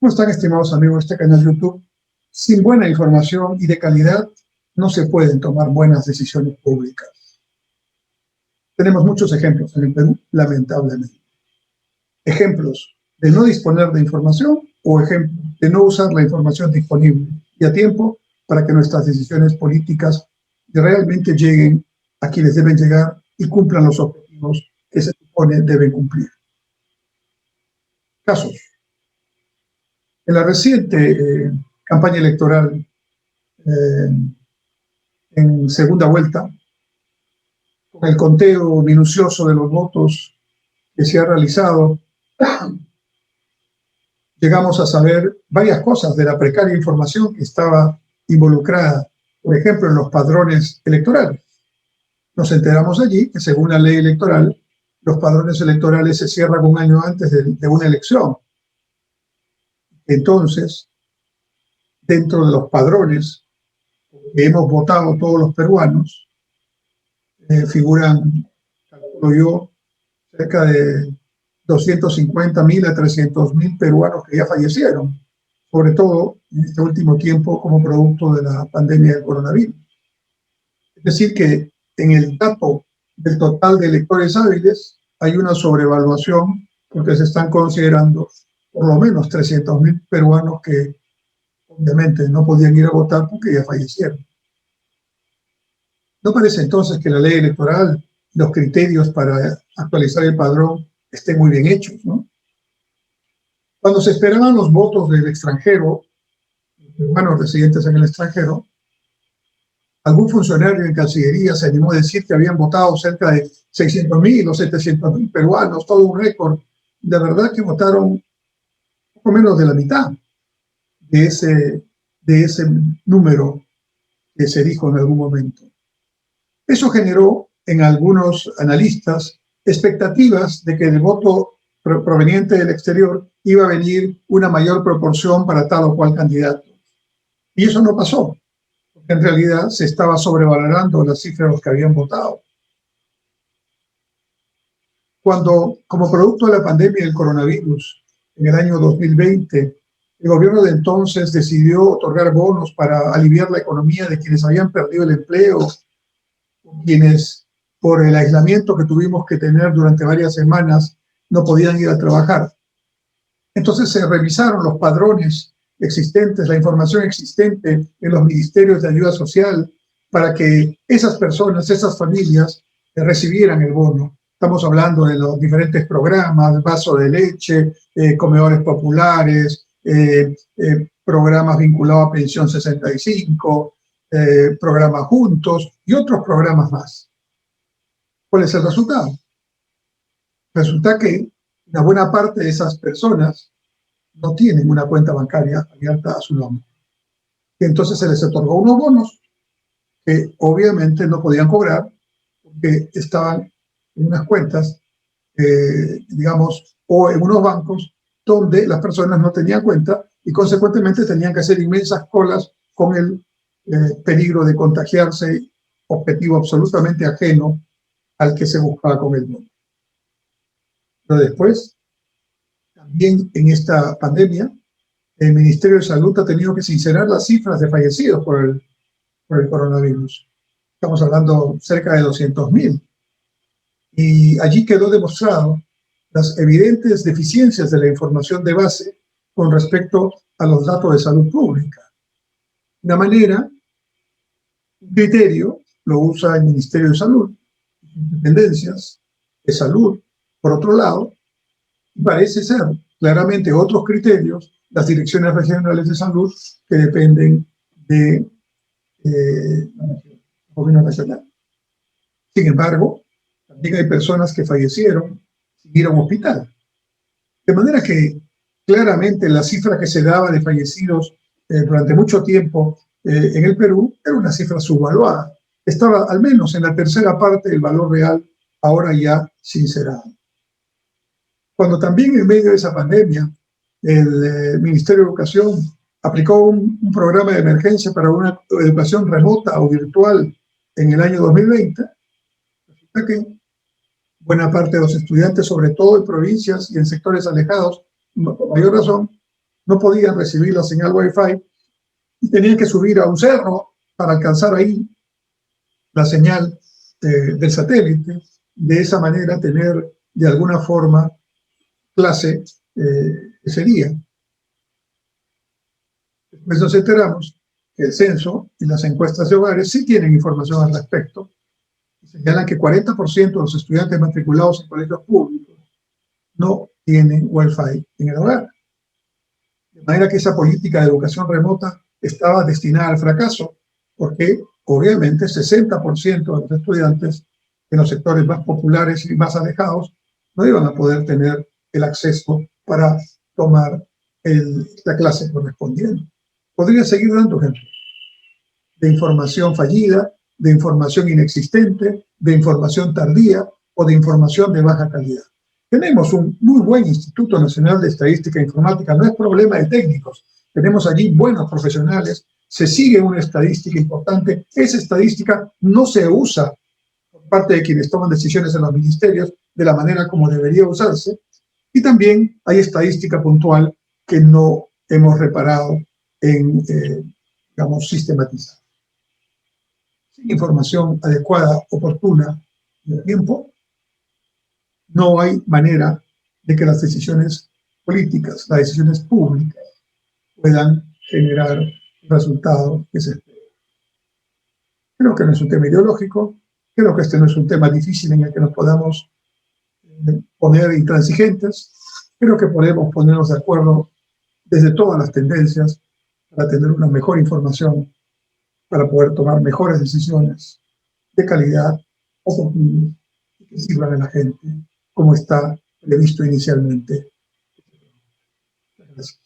¿Cómo están, estimados amigos de este canal de YouTube? Sin buena información y de calidad no se pueden tomar buenas decisiones públicas. Tenemos muchos ejemplos en el Perú, lamentablemente. Ejemplos de no disponer de información o ejemplos de no usar la información disponible y a tiempo para que nuestras decisiones políticas realmente lleguen a quienes deben llegar y cumplan los objetivos que se supone deben cumplir. Casos. En la reciente campaña electoral en segunda vuelta, con el conteo minucioso de los votos que se ha realizado, llegamos a saber varias cosas de la precaria información que estaba involucrada, por ejemplo, en los padrones electorales. Nos enteramos allí que, según la ley electoral, los padrones electorales se cierran un año antes de una elección. Entonces, dentro de los padrones que hemos votado todos los peruanos, figuran, calculo yo, cerca de 250.000 a 300.000 peruanos que ya fallecieron, sobre todo en este último tiempo como producto de la pandemia del coronavirus. Es decir, que en el dato del total de electores hábiles hay una sobrevaluación porque se están considerando por lo menos 300.000 peruanos que obviamente no podían ir a votar porque ya fallecieron. ¿No parece entonces que la ley electoral, los criterios para actualizar el padrón estén muy bien hechos, ¿no? Cuando se esperaban los votos del extranjero, peruanos residentes en el extranjero, algún funcionario en Cancillería se animó a decir que habían votado cerca de 600.000 o 700.000 peruanos, todo un récord. De verdad que votaron poco menos de la mitad de ese número que se dijo en algún momento. Eso generó en algunos analistas expectativas de que del voto proveniente del exterior iba a venir una mayor proporción para tal o cual candidato. Y eso no pasó, porque en realidad se estaba sobrevalorando las cifras de los que habían votado. Cuando, como producto de la pandemia del coronavirus, en el año 2020, el gobierno de entonces decidió otorgar bonos para aliviar la economía de quienes habían perdido el empleo, quienes por el aislamiento que tuvimos que tener durante varias semanas no podían ir a trabajar. Entonces se revisaron los padrones existentes, la información existente en los ministerios de ayuda social para que esas personas, esas familias recibieran el bono. Estamos hablando de los diferentes programas, vaso de leche, comedores populares, programas vinculados a Pensión 65, programa Juntos y otros programas más. ¿Cuál es el resultado? Resulta que una buena parte de esas personas no tienen una cuenta bancaria abierta a su nombre. Y entonces se les otorgó unos bonos que obviamente no podían cobrar porque estaban en unas cuentas, digamos, o en unos bancos donde las personas no tenían cuenta y consecuentemente tenían que hacer inmensas colas con el peligro de contagiarse, objetivo absolutamente ajeno al que se buscaba con el bono. Pero después, también en esta pandemia, el Ministerio de Salud ha tenido que sincerar las cifras de fallecidos por el coronavirus. Estamos hablando cerca de 200.000. Y allí quedó demostrado las evidentes deficiencias de la información de base con respecto a los datos de salud pública. De una manera, un criterio lo usa el Ministerio de Salud, dependencias de salud, por otro lado, parece ser claramente otros criterios las direcciones regionales de salud que dependen de gobierno nacional. Sin embargo, también hay personas que fallecieron sin ir a un hospital. De manera que claramente la cifra que se daba de fallecidos durante mucho tiempo en el Perú era una cifra subvaluada. Estaba al menos en la tercera parte del valor real, ahora ya sincerado. Cuando también en medio de esa pandemia el Ministerio de Educación aplicó un programa de emergencia para una educación remota o virtual en el año 2020, resulta que buena parte de los estudiantes, sobre todo en provincias y en sectores alejados, por mayor razón, no podían recibir la señal Wi-Fi y tenían que subir a un cerro para alcanzar ahí la señal del satélite. De esa manera tener de alguna forma clase ese día. Después nos enteramos que el censo y las encuestas de hogares sí tienen información al respecto. Señalan que 40% de los estudiantes matriculados en colegios públicos no tienen Wi-Fi en el hogar. De manera que esa política de educación remota estaba destinada al fracaso, porque obviamente 60% de los estudiantes en los sectores más populares y más alejados no iban a poder tener el acceso para tomar la clase correspondiente. Podría seguir dando ejemplos de información fallida, de información inexistente, de información tardía o de información de baja calidad. Tenemos un muy buen Instituto Nacional de Estadística e Informática, no es problema de técnicos, tenemos allí buenos profesionales, se sigue una estadística importante, esa estadística no se usa por parte de quienes toman decisiones en los ministerios de la manera como debería usarse, y también hay estadística puntual que no hemos reparado en, digamos, sistematizar. Sin información adecuada, oportuna y a tiempo, no hay manera de que las decisiones políticas, las decisiones públicas, puedan generar resultados que se esperen. Creo que no es un tema ideológico, creo que este no es un tema difícil en el que nos podamos poner intransigentes, creo que podemos ponernos de acuerdo desde todas las tendencias para tener una mejor información, para poder tomar mejores decisiones de calidad, oportunas, y que sirvan a la gente como está previsto inicialmente. Gracias.